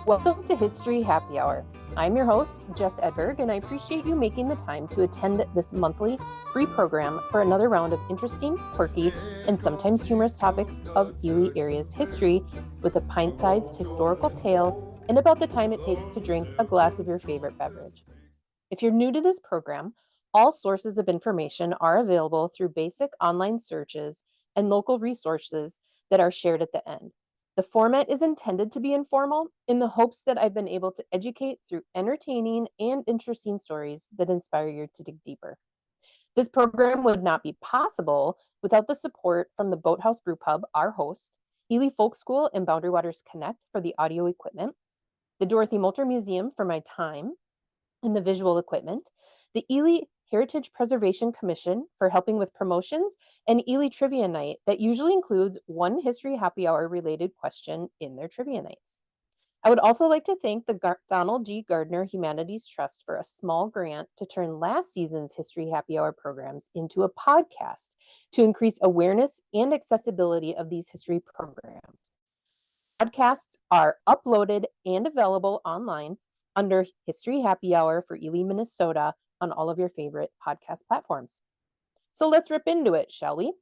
Welcome to History Happy Hour. I'm your host, Jess Edberg, and I appreciate you making the time to attend this monthly free program for another round of interesting, quirky, and sometimes humorous topics of Ely Area's history with a pint-sized historical tale and about the time it takes to drink a glass of your favorite beverage. If you're new to this program, all sources of information are available through basic online searches and local resources that are shared at the end. The format is intended to be informal in the hopes that I've been able to educate through entertaining and interesting stories that inspire you to dig deeper. This program would not be possible without the support from the Boathouse Brewpub, our host, Ely Folk School and Boundary Waters Connect for the audio equipment, the Dorothy Molter Museum for my time and the visual equipment, the Ely Heritage Preservation Commission for helping with promotions, and Ely Trivia Night that usually includes one History Happy Hour related question in their trivia nights. I would also like to thank the Donald G. Gardner Humanities Trust for a small grant to turn last season's History Happy Hour programs into a podcast to increase awareness and accessibility of these history programs. Podcasts are uploaded and available online under History Happy Hour for Ely, Minnesota on all of your favorite podcast platforms. So let's rip into it, shall we?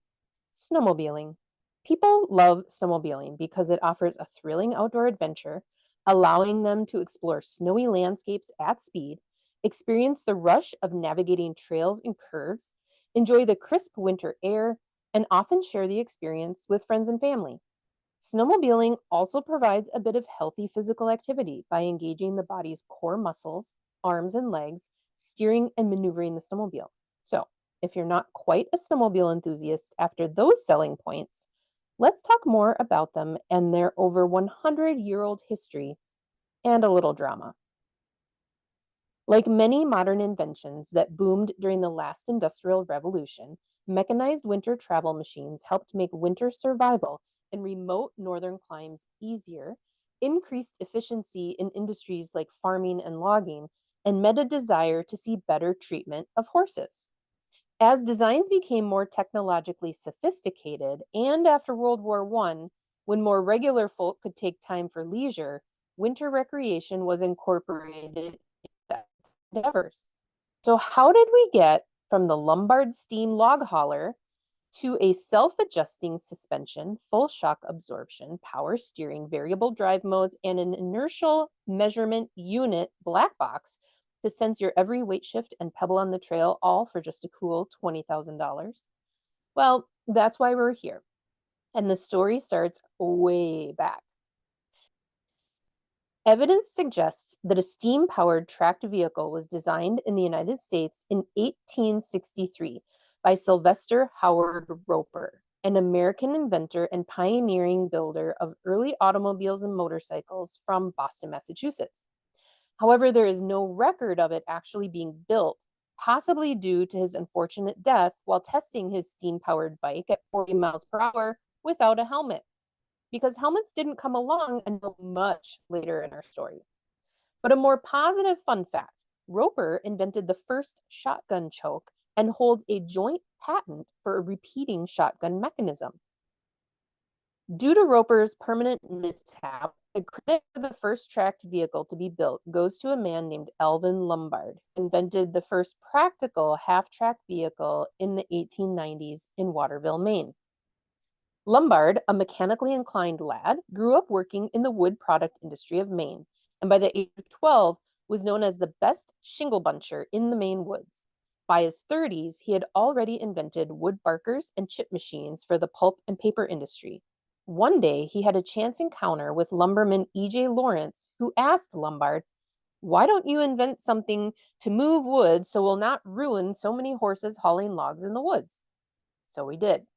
Snowmobiling. People love snowmobiling because it offers a thrilling outdoor adventure, allowing them to explore snowy landscapes at speed, experience the rush of navigating trails and curves, enjoy the crisp winter air, and often share the experience with friends and family. Snowmobiling also provides a bit of healthy physical activity by engaging the body's core muscles, arms and legs, steering and maneuvering the snowmobile. So, if you're not quite a snowmobile enthusiast after those selling points, let's talk more about them and their over 100-year-old history and a little drama. Like many modern inventions that boomed during the last industrial revolution, mechanized winter travel machines helped make winter survival in remote northern climes easier, increased efficiency in industries like farming and logging, and met a desire to see better treatment of horses. As designs became more technologically sophisticated, and after World War I, when more regular folk could take time for leisure, winter recreation was incorporated into endeavors. So, how did we get from the Lombard steam log hauler to a self-adjusting suspension, full shock absorption, power steering, variable drive modes, and an inertial measurement unit black box to sense your every weight shift and pebble on the trail, all for just a cool $20,000? Well, that's why we're here. And the story starts way back. Evidence suggests that a steam-powered tracked vehicle was designed in the United States in 1863 by Sylvester Howard Roper, an American inventor and pioneering builder of early automobiles and motorcycles from Boston, Massachusetts. However, there is no record of it actually being built, possibly due to his unfortunate death while testing his steam-powered bike at 40 miles per hour without a helmet, because helmets didn't come along until much later in our story. But a more positive fun fact, Roper invented the first shotgun choke and holds a joint patent for a repeating shotgun mechanism. Due to Roper's permanent mishap, the credit for the first tracked vehicle to be built goes to a man named Alvin Lombard, who invented the first practical half-track vehicle in the 1890s in Waterville, Maine. Lombard, a mechanically inclined lad, grew up working in the wood product industry of Maine, and by the age of 12 was known as the best shingle buncher in the Maine woods. By his 30s, he had already invented wood barkers and chip machines for the pulp and paper industry. One day, he had a chance encounter with lumberman E.J. Lawrence, who asked Lombard, "Why don't you invent something to move wood so we'll not ruin so many horses hauling logs in the woods?" So he did.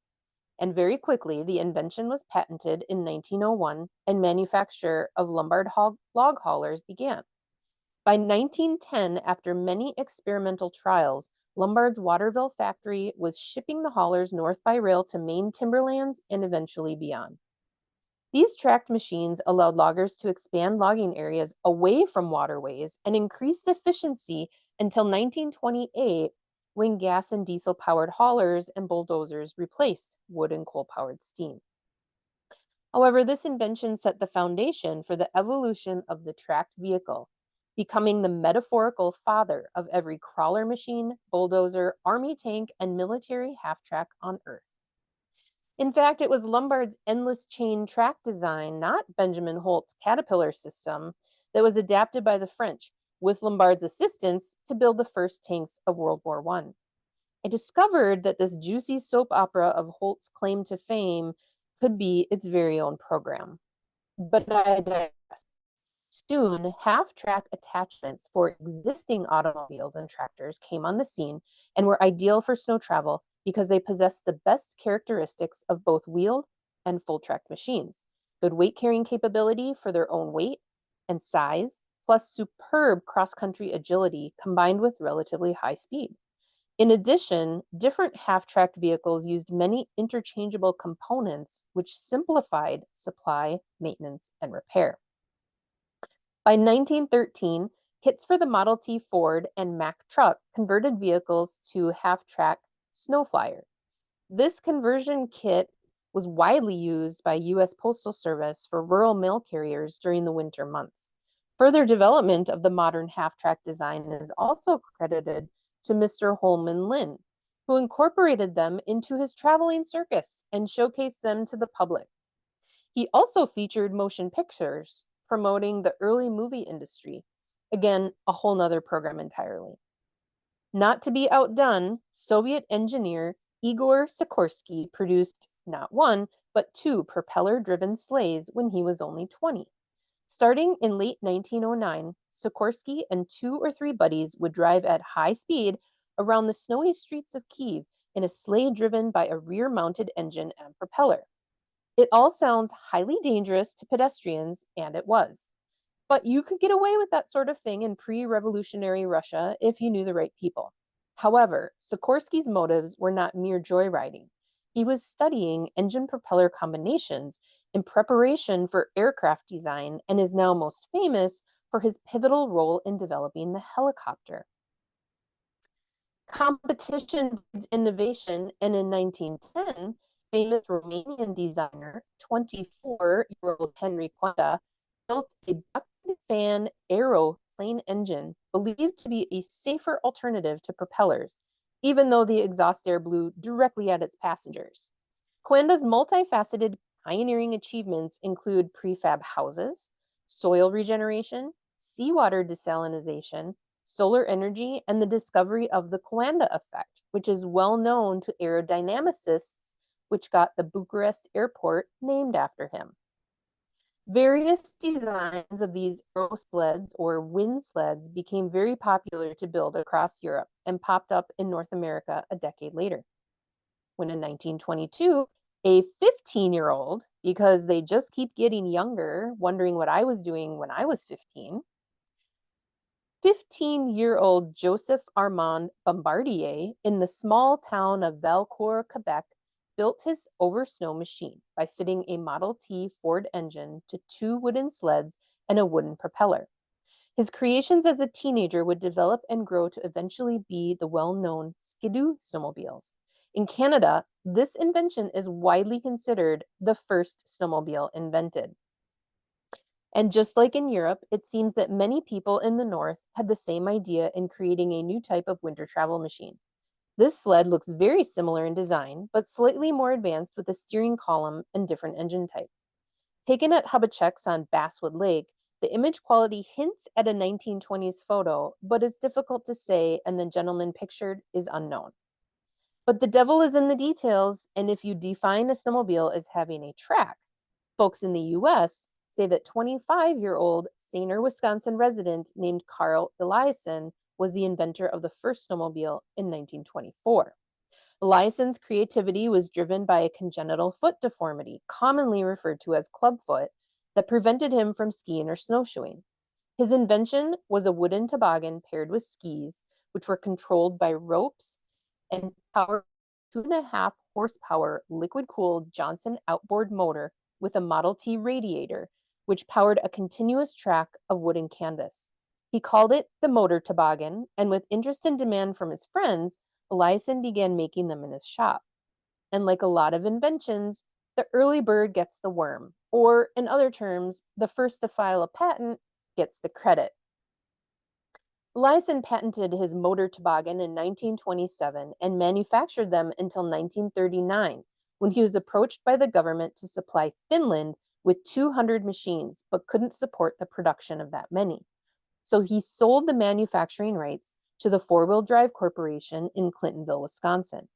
And very quickly, the invention was patented in 1901, and manufacture of Lombard log haulers began. By 1910, after many experimental trials, Lombard's Waterville factory was shipping the haulers north by rail to Maine timberlands and eventually beyond. These tracked machines allowed loggers to expand logging areas away from waterways and increased efficiency until 1928, when gas and diesel-powered haulers and bulldozers replaced wood and coal-powered steam. However, this invention set the foundation for the evolution of the tracked vehicle, becoming the metaphorical father of every crawler machine, bulldozer, army tank, and military half-track on Earth. In fact, it was Lombard's endless chain track design, not Benjamin Holt's Caterpillar system, that was adapted by the French, with Lombard's assistance, to build the first tanks of World War I. I discovered that this juicy soap opera of Holt's claim to fame could be its very own program. But I digress. Soon, half-track attachments for existing automobiles and tractors came on the scene and were ideal for snow travel because they possessed the best characteristics of both wheeled and full-track machines. Good weight-carrying capability for their own weight and size, plus superb cross-country agility combined with relatively high speed. In addition, different half-tracked vehicles used many interchangeable components, which simplified supply, maintenance, and repair. By 1913, kits for the Model T Ford and Mack truck converted vehicles to half-track Snowflyer. This conversion kit was widely used by U.S. Postal Service for rural mail carriers during the winter months. Further development of the modern half-track design is also credited to Mr. Holman Lynn, who incorporated them into his traveling circus and showcased them to the public. He also featured motion pictures promoting the early movie industry. Again, a whole nother program entirely. Not to be outdone, Soviet engineer Igor Sikorsky produced not one, but two propeller-driven sleighs when he was only 20. Starting in late 1909, Sikorsky and 2 or 3 buddies would drive at high speed around the snowy streets of Kyiv in a sleigh driven by a rear-mounted engine and propeller. It all sounds highly dangerous to pedestrians, and it was. But you could get away with that sort of thing in pre-revolutionary Russia if you knew the right people. However, Sikorsky's motives were not mere joyriding. He was studying engine-propeller combinations in preparation for aircraft design and is now most famous for his pivotal role in developing the helicopter. Competition breeds innovation, and in 1910, famous Romanian designer, 24-year-old Henry Coanda, built a bucket fan aeroplane engine believed to be a safer alternative to propellers, even though the exhaust air blew directly at its passengers. Coanda's multifaceted pioneering achievements include prefab houses, soil regeneration, seawater desalination, solar energy, and the discovery of the Coanda effect, which is well known to aerodynamicists, which got the Bucharest airport named after him. Various designs of these aerosleds or wind sleds became very popular to build across Europe and popped up in North America a decade later. When in 1922, a 15-year-old, because they just keep getting younger, wondering what I was doing when I was 15, 15-year-old Joseph Armand Bombardier in the small town of Valcourt, Quebec, built his over-snow machine by fitting a Model T Ford engine to 2 wooden sleds and a wooden propeller. His creations as a teenager would develop and grow to eventually be the well-known Skidoo snowmobiles. In Canada, this invention is widely considered the first snowmobile invented. And just like in Europe, it seems that many people in the North had the same idea in creating a new type of winter travel machine. This sled looks very similar in design, but slightly more advanced with a steering column and different engine type. Taken at Hubachek's on Basswood Lake, the image quality hints at a 1920s photo, but it's difficult to say, and the gentleman pictured is unknown. But the devil is in the details, and if you define a snowmobile as having a track, folks in the US say that 25-year-old Sainer, Wisconsin resident named Carl Eliasson was the inventor of the first snowmobile in 1924. Eliasson's creativity was driven by a congenital foot deformity, commonly referred to as clubfoot, that prevented him from skiing or snowshoeing. His invention was a wooden toboggan paired with skis, which were controlled by ropes and powered 2.5 horsepower liquid-cooled Johnson outboard motor with a Model T radiator, which powered a continuous track of wooden canvas. He called it the motor toboggan, and with interest and demand from his friends, Eliasson began making them in his shop. And like a lot of inventions, The early bird gets the worm, or in other terms, the first to file a patent gets the credit. Lyson patented his motor toboggan in 1927 and manufactured them until 1939, when he was approached by the government to supply Finland with 200 machines, but couldn't support the production of that many. So he sold the manufacturing rights to the Four Wheel Drive Corporation in Clintonville, Wisconsin.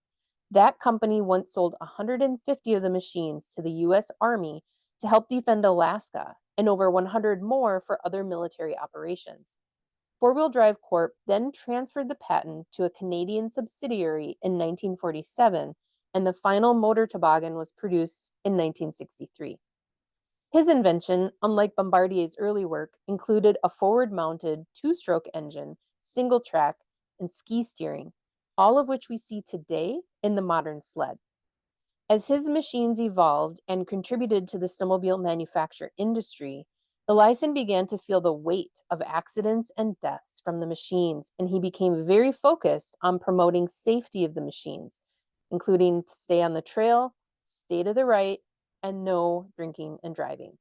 That company once sold 150 of the machines to the US Army to help defend Alaska, and over 100 more for other military operations. Four Wheel Drive Corp. Then transferred the patent to a Canadian subsidiary in 1947, and the final motor toboggan was produced in 1963. His invention, unlike Bombardier's early work, included a forward-mounted two-stroke engine, single track, and ski steering, all of which we see today in the modern sled. As his machines evolved and contributed to the snowmobile manufacture industry, Elyson began to feel the weight of accidents and deaths from the machines, and he became very focused on promoting safety of the machines, including to stay on the trail, stay to the right, and no drinking and driving.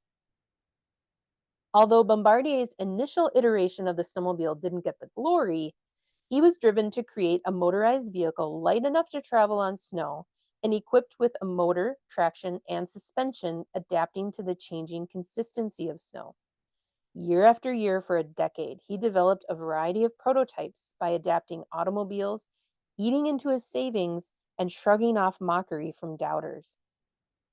Although Bombardier's initial iteration of the snowmobile didn't get the glory, he was driven to create a motorized vehicle light enough to travel on snow and equipped with a motor, traction, and suspension adapting to the changing consistency of snow. Year after year for a decade, he developed a variety of prototypes by adapting automobiles, eating into his savings, and shrugging off mockery from doubters.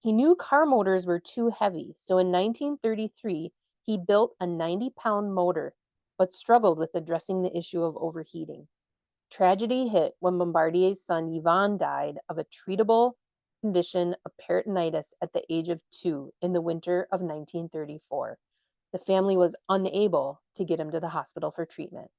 He knew car motors were too heavy, so in 1933, he built a 90-pound motor, but struggled with addressing the issue of overheating. Tragedy hit when Bombardier's son Yvon died of a treatable condition of peritonitis at the age of 2 in the winter of 1934. The family was unable to get him to the hospital for treatment.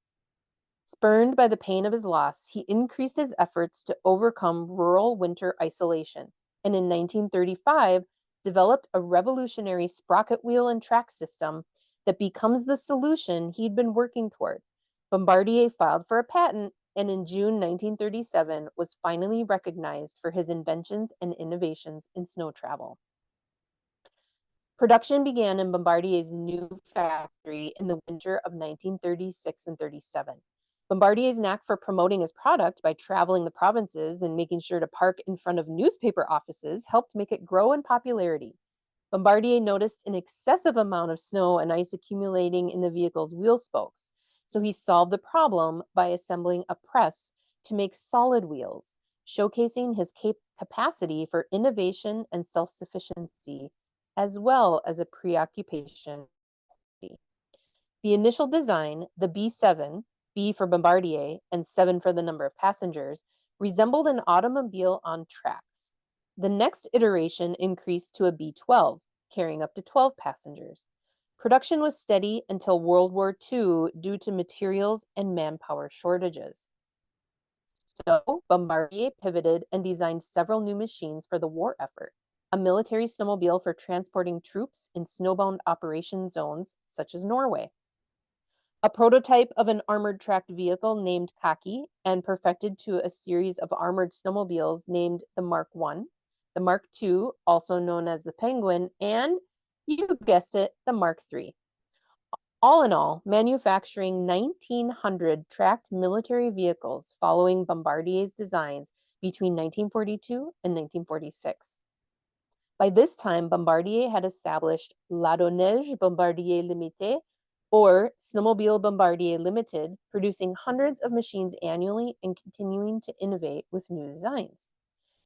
Spurned by the pain of his loss, he increased his efforts to overcome rural winter isolation, and in 1935 developed a revolutionary sprocket wheel and track system that becomes the solution he'd been working toward. Bombardier filed for a patent, and in June 1937 was finally recognized for his inventions and innovations in snow travel. Production began in Bombardier's new factory in the winter of 1936 and 37. Bombardier's knack for promoting his product by traveling the provinces and making sure to park in front of newspaper offices helped make it grow in popularity. Bombardier noticed an excessive amount of snow and ice accumulating in the vehicle's wheel spokes, so he solved the problem by assembling a press to make solid wheels, showcasing his capacity for innovation and self-sufficiency, as well as a preoccupation. The initial design, the B7, B for Bombardier and 7 for the number of passengers, resembled an automobile on tracks. The next iteration increased to a B12, carrying up to 12 passengers. Production was steady until World War II due to materials and manpower shortages. So Bombardier pivoted and designed several new machines for the war effort: a military snowmobile for transporting troops in snowbound operation zones such as Norway, a prototype of an armored tracked vehicle named Kaki and perfected to a series of armored snowmobiles named the Mark I, the Mark II, also known as the Penguin, and, you guessed it, the Mark III. All in all, manufacturing 1,900 tracked military vehicles following Bombardier's designs between 1942 and 1946. By this time, Bombardier had established Ladonnage Bombardier Limité, or Snowmobile Bombardier Limited, producing hundreds of machines annually and continuing to innovate with new designs,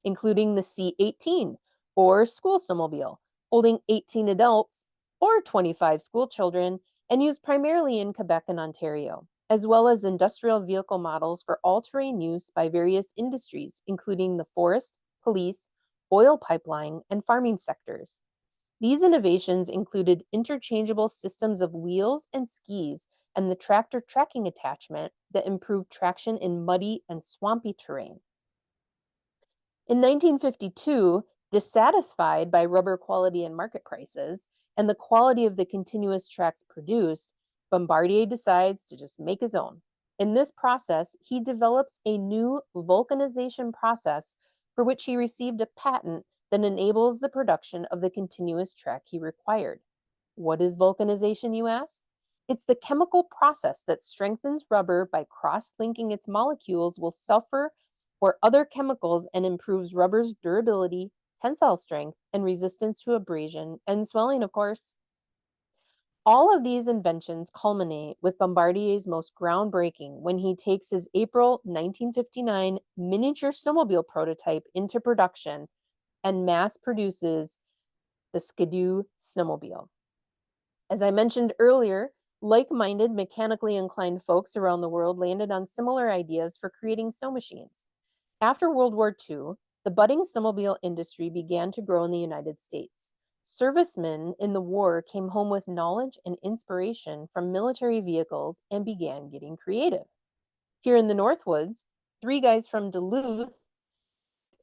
including the C18, or school snowmobile, holding 18 adults or 25 school children, and used primarily in Quebec and Ontario, as well as industrial vehicle models for all-terrain use by various industries, including the forest, police, oil pipeline, and farming sectors. These innovations included interchangeable systems of wheels and skis and the tractor tracking attachment that improved traction in muddy and swampy terrain. In 1952, dissatisfied by rubber quality and market prices and the quality of the continuous tracks produced, Bombardier decides to just make his own. In this process, he develops a new vulcanization process for which he received a patent that enables the production of the continuous track he required. What is vulcanization, you ask? It's the chemical process that strengthens rubber by cross-linking its molecules with sulfur or other chemicals and improves rubber's durability, tensile strength, and resistance to abrasion and swelling, of course. All of these inventions culminate with Bombardier's most groundbreaking when he takes his April 1959 miniature snowmobile prototype into production and mass produces the Skidoo snowmobile. As I mentioned earlier, like-minded, mechanically inclined folks around the world landed on similar ideas for creating snow machines. After World War II, the budding snowmobile industry began to grow in the United States. Servicemen in the war came home with knowledge and inspiration from military vehicles and began getting creative. Here in the Northwoods, three guys from Duluth,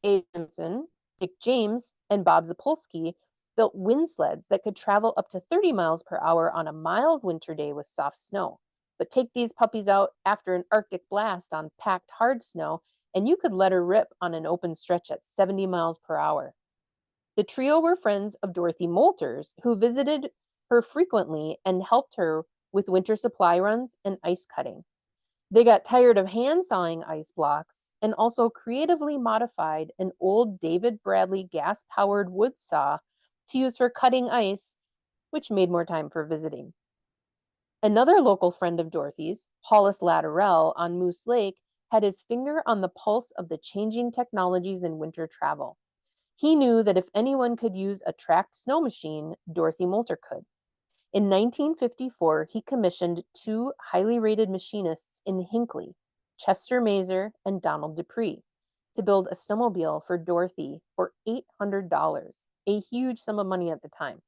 A. Simpson, Dick James, and Bob Zapolsky, built wind sleds that could travel up to 30 miles per hour on a mild winter day with soft snow. But take these puppies out after an Arctic blast on packed hard snow, and you could let her rip on an open stretch at 70 miles per hour. The trio were friends of Dorothy Molter's, who visited her frequently and helped her with winter supply runs and ice cutting. They got tired of hand sawing ice blocks and also creatively modified an old David Bradley gas-powered wood saw to use for cutting ice, which made more time for visiting. Another local friend of Dorothy's, Hollis Latterell on Moose Lake, had his finger on the pulse of the changing technologies in winter travel. He knew that if anyone could use a tracked snow machine, Dorothy Molter could. In 1954, he commissioned two highly rated machinists in Hinckley, Chester Mazer and Donald Dupree, to build a snowmobile for Dorothy for $800, a huge sum of money at the time.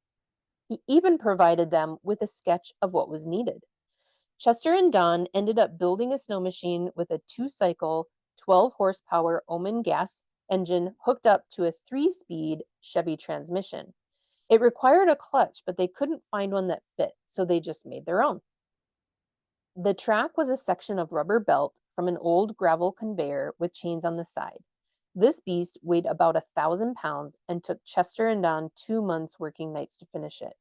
He even provided them with a sketch of what was needed. Chester and Don ended up building a snow machine with a two-cycle, 12-horsepower Oman gas engine hooked up to a 3-speed Chevy transmission. It required a clutch, but they couldn't find one that fit, so they just made their own. The track was a section of rubber belt from an old gravel conveyor with chains on the side. This beast weighed about 1,000 pounds and took Chester and Don 2 months working nights to finish it.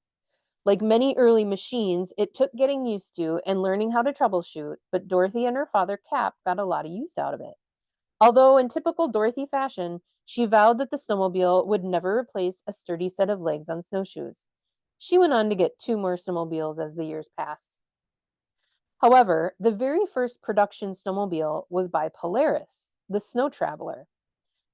Like many early machines, it took getting used to and learning how to troubleshoot, but Dorothy and her father Cap got a lot of use out of it. Although in typical Dorothy fashion, she vowed that the snowmobile would never replace a sturdy set of legs on snowshoes. She went on to get 2 more snowmobiles as the years passed. However, the very first production snowmobile was by Polaris, the Snow Traveler.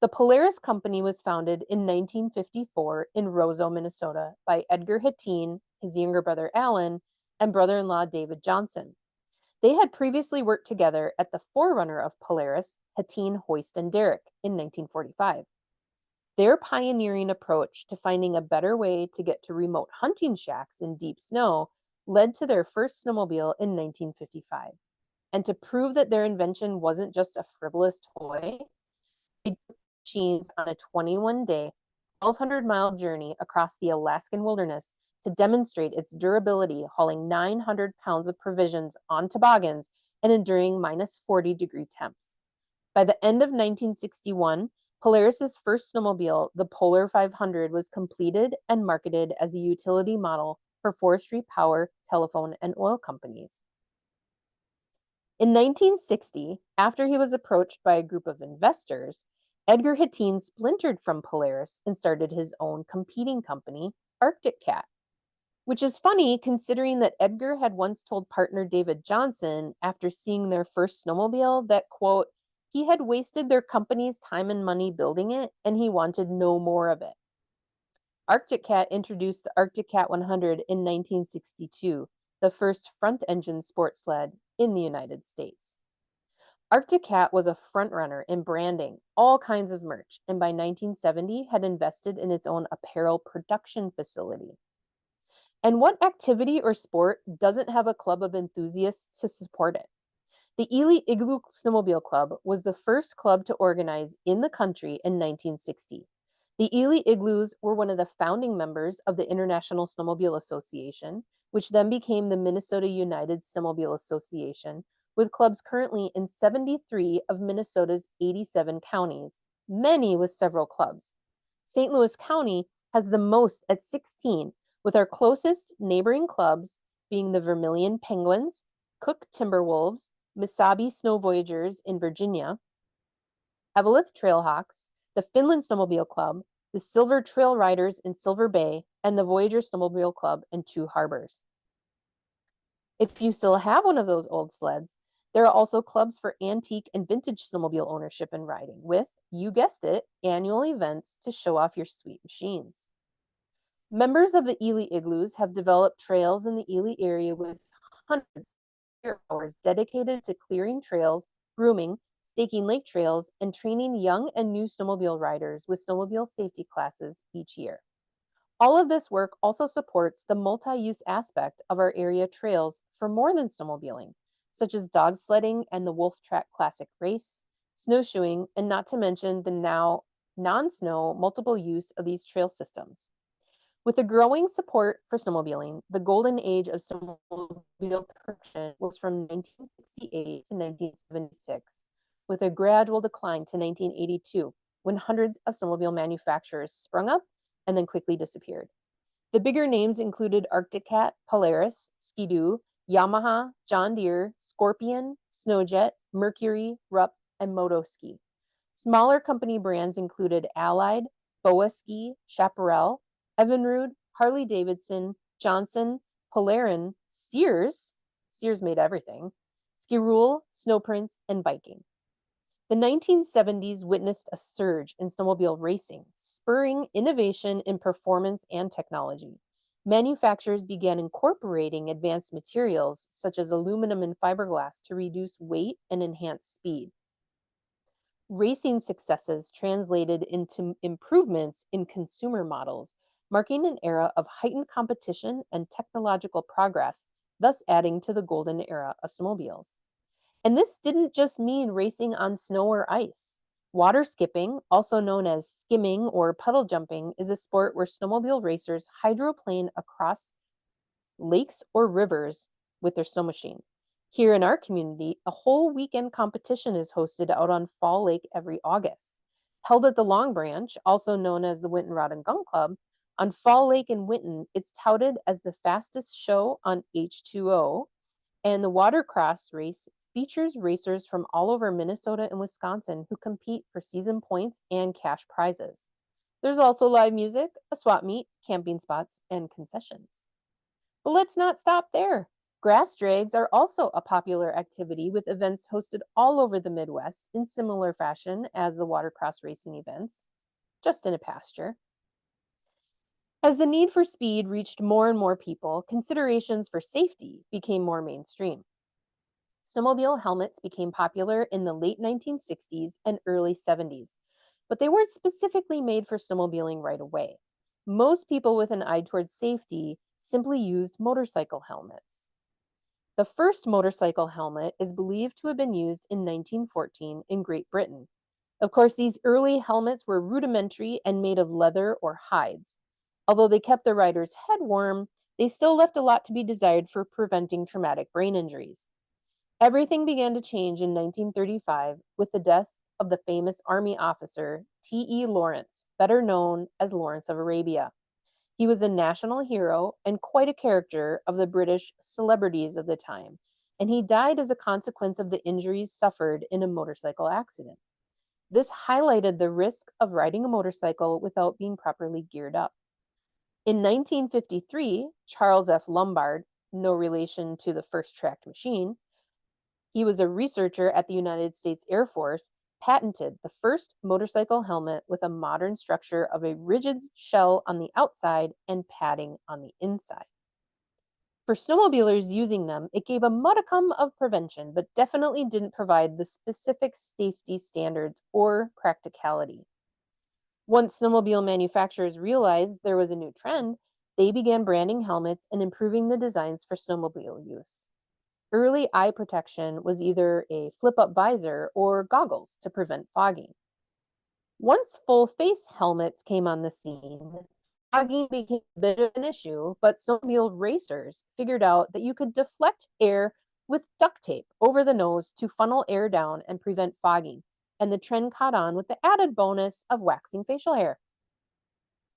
The Polaris Company was founded in 1954 in Roseau, Minnesota by Edgar Hateen, his younger brother Alan, and brother-in-law David Johnson. They had previously worked together at the forerunner of Polaris, Hateen, Hoist, and Derrick in 1945. Their pioneering approach to finding a better way to get to remote hunting shacks in deep snow led to their first snowmobile in 1955. And to prove that their invention wasn't just a frivolous toy, they took machines on a 21-day, 1,200-mile journey across the Alaskan wilderness to demonstrate its durability, hauling 900 pounds of provisions on toboggans and enduring minus 40-degree temps. By the end of 1961, Polaris's first snowmobile, the Polar 500, was completed and marketed as a utility model for forestry, power, telephone, and oil companies. In 1960, after he was approached by a group of investors, Edgar Hateen splintered from Polaris and started his own competing company, Arctic Cat. Which is funny considering that Edgar had once told partner David Johnson after seeing their first snowmobile that, quote, he had wasted their company's time and money building it and he wanted no more of it. Arctic Cat introduced the Arctic Cat 100 in 1962, the first front-engine sports sled in the United States. Arctic Cat was a frontrunner in branding, all kinds of merch, and by 1970 had invested in its own apparel production facility. And what activity or sport doesn't have a club of enthusiasts to support it? The Ely Igloo Snowmobile Club was the first club to organize in the country in 1960. The Ely Igloos were one of the founding members of the International Snowmobile Association, which then became the Minnesota United Snowmobile Association, with clubs currently in 73 of Minnesota's 87 counties, many with several clubs. St. Louis County has the most at 16, with our closest neighboring clubs being the Vermilion Penguins, Cook Timberwolves, Mesabi Snow Voyagers in Virginia, Eveleth Trailhawks, the Finland Snowmobile Club, the Silver Trail Riders in Silver Bay, and the Voyager Snowmobile Club in Two Harbors. If you still have one of those old sleds, there are also clubs for antique and vintage snowmobile ownership and riding with, you guessed it, annual events to show off your sweet machines. Members of the Ely Igloos have developed trails in the Ely area with hundreds of hours dedicated to clearing trails, grooming, staking lake trails, and training young and new snowmobile riders with snowmobile safety classes each year. All of this work also supports the multi-use aspect of our area trails for more than snowmobiling, such as dog sledding and the Wolf Track Classic Race, snowshoeing, and not to mention the now non-snow multiple use of these trail systems. With the growing support for snowmobiling, the golden age of snowmobile production was from 1968 to 1976, with a gradual decline to 1982, when hundreds of snowmobile manufacturers sprung up and then quickly disappeared. The bigger names included Arctic Cat, Polaris, Ski-Doo, Yamaha, John Deere, Scorpion, Snowjet, Mercury, Rupp, and Motoski. Smaller company brands included Allied, Boa Ski, Chaparral, Evinrude, Harley-Davidson, Johnson, Polarin, Sears made everything, Skirule, Snowprints, and Viking. The 1970s witnessed a surge in snowmobile racing, spurring innovation in performance and technology. Manufacturers began incorporating advanced materials such as aluminum and fiberglass to reduce weight and enhance speed. Racing successes translated into improvements in consumer models, marking an era of heightened competition and technological progress, thus adding to the golden era of snowmobiles. And this didn't just mean racing on snow or ice. Water skipping, also known as skimming or puddle jumping, is a sport where snowmobile racers hydroplane across lakes or rivers with their snow machine. Here in our community, a whole weekend competition is hosted out on Fall Lake every August. Held at the Long Branch, also known as the Winton Rod and Gun Club, on Fall Lake in Winton, it's touted as the fastest show on H2O, and the Watercross race features racers from all over Minnesota and Wisconsin who compete for season points and cash prizes. There's also live music, a swap meet, camping spots, and concessions. But let's not stop there. Grass drags are also a popular activity with events hosted all over the Midwest in similar fashion as the watercross racing events, just in a pasture. As the need for speed reached more and more people, considerations for safety became more mainstream. Snowmobile helmets became popular in the late 1960s and early 70s, but they weren't specifically made for snowmobiling right away. Most people with an eye towards safety simply used motorcycle helmets. The first motorcycle helmet is believed to have been used in 1914 in Great Britain. Of course, these early helmets were rudimentary and made of leather or hides. Although they kept the rider's head warm, they still left a lot to be desired for preventing traumatic brain injuries. Everything began to change in 1935 with the death of the famous Army officer T.E. Lawrence, better known as Lawrence of Arabia. He was a national hero and quite a character of the British celebrities of the time, and he died as a consequence of the injuries suffered in a motorcycle accident. This highlighted the risk of riding a motorcycle without being properly geared up. In 1953, Charles F. Lombard, no relation to the first tracked machine, he was a researcher at the United States Air Force, patented the first motorcycle helmet with a modern structure of a rigid shell on the outside and padding on the inside. For snowmobilers using them, it gave a modicum of prevention, but definitely didn't provide the specific safety standards or practicality. Once snowmobile manufacturers realized there was a new trend, they began branding helmets and improving the designs for snowmobile use. Early eye protection was either a flip-up visor or goggles to prevent fogging. Once full-face helmets came on the scene, fogging became a bit of an issue, but snowmobile racers figured out that you could deflect air with duct tape over the nose to funnel air down and prevent fogging, and the trend caught on with the added bonus of waxing facial hair.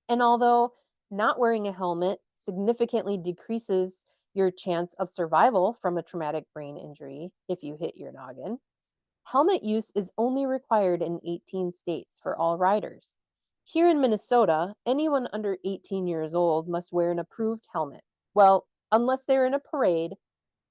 And although not wearing a helmet significantly decreases your chance of survival from a traumatic brain injury if you hit your noggin, helmet use is only required in 18 states for all riders. Here in Minnesota, anyone under 18 years old must wear an approved helmet. Well, unless they're in a parade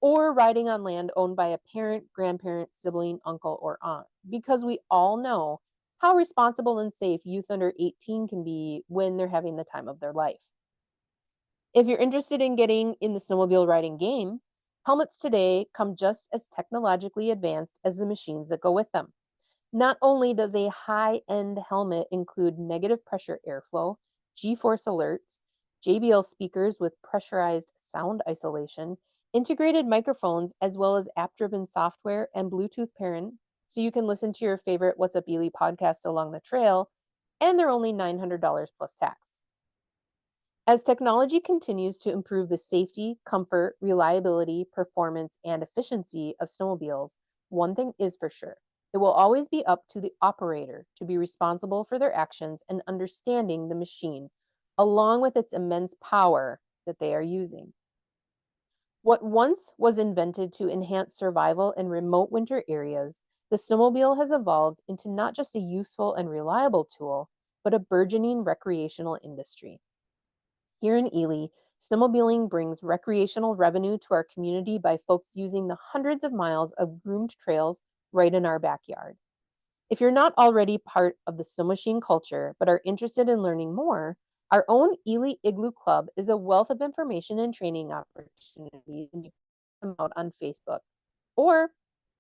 or riding on land owned by a parent, grandparent, sibling, uncle, or aunt, because we all know how responsible and safe youth under 18 can be when they're having the time of their life. If you're interested in getting in the snowmobile riding game, helmets today come just as technologically advanced as the machines that go with them. Not only does a high end helmet include negative pressure airflow, G force alerts, JBL speakers with pressurized sound isolation, integrated microphones, as well as app driven software and Bluetooth pairing, so you can listen to your favorite What's Up Ely podcast along the trail, and they're only $900 plus tax. As technology continues to improve the safety, comfort, reliability, performance, and efficiency of snowmobiles, one thing is for sure. It will always be up to the operator to be responsible for their actions and understanding the machine, along with its immense power that they are using. What once was invented to enhance survival in remote winter areas, the snowmobile has evolved into not just a useful and reliable tool, but a burgeoning recreational industry. Here in Ely, snowmobiling brings recreational revenue to our community by folks using the hundreds of miles of groomed trails right in our backyard. If you're not already part of the snow machine culture but are interested in learning more, our own Ely Igloo Club is a wealth of information and training opportunities, and you can check them out on Facebook. Or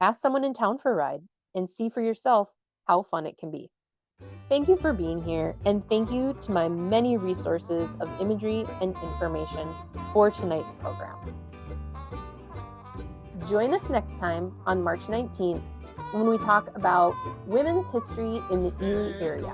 ask someone in town for a ride and see for yourself how fun it can be. Thank you for being here, and thank you to my many resources of imagery and information for tonight's program. Join us next time on March 19th when we talk about women's history in the Ely area.